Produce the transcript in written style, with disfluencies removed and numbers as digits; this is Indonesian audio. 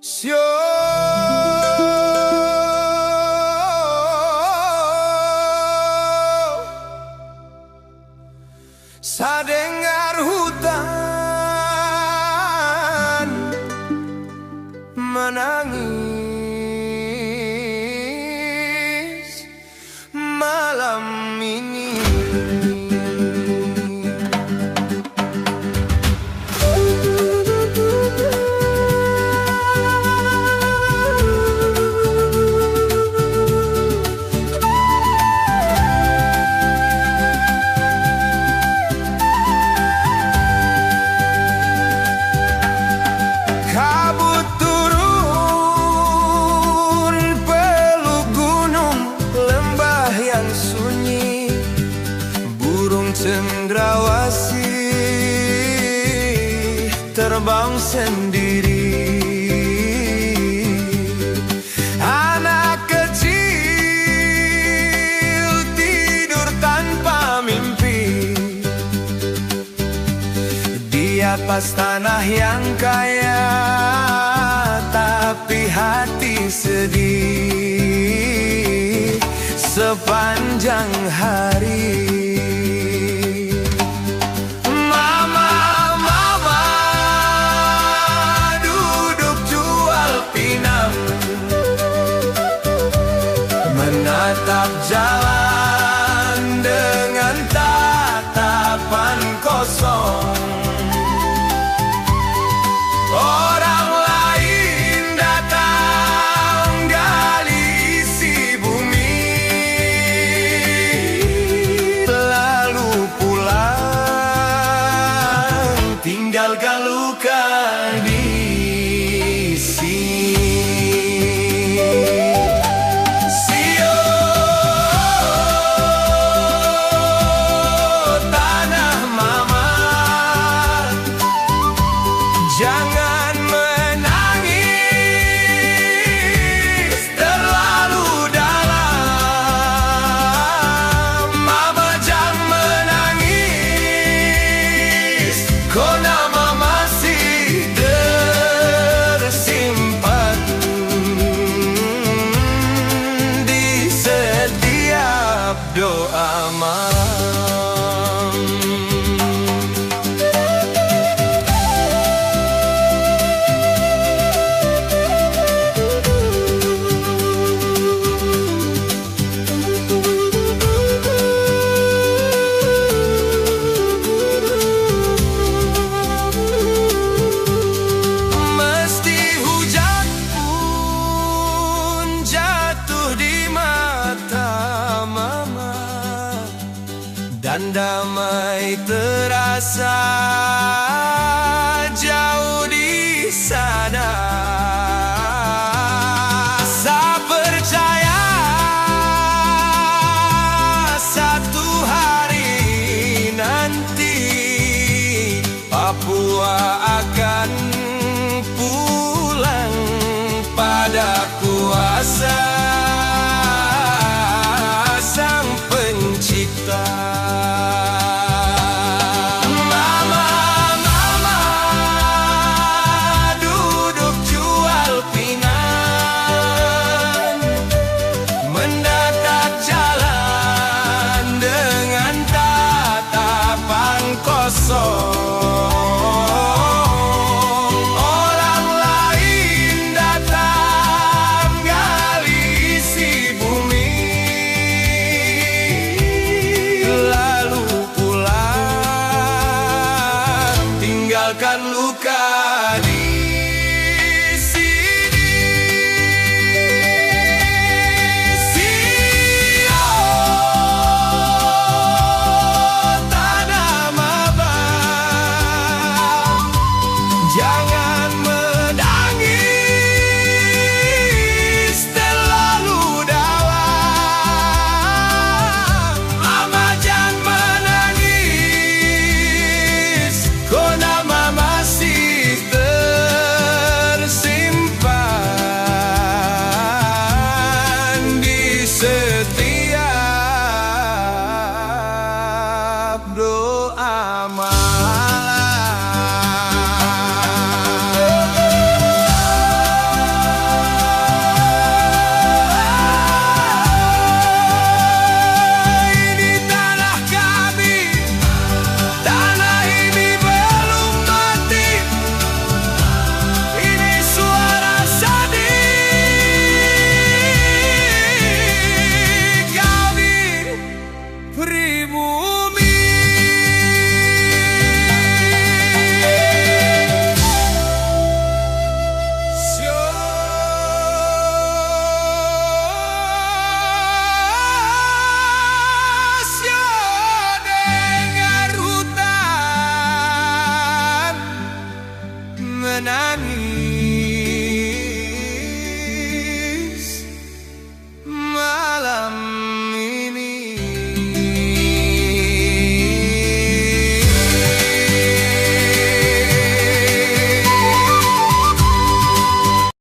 Sio sadengar hutan menangis malam ini. Kabut turun peluk gunung, lembah yang sunyi, burung cendrawasih terbang sendiri. Anak kecil tidur tanpa mimpi di atas tanah yang kaya, tapi hati sedih sepanjang hari. Mama, mama duduk jual pinang, menatap jalan dengan tatapan kosong. Orang lain datang gali isi bumi, lalu pulang tinggalkan luka di sini. Sio tanah mama, jangan menangis terlalu dalam. Mama jangan menangis, nama masih tersimpan di setiap doa malam. Mesti hujan pun jatuh di mata mama, dan damai terasa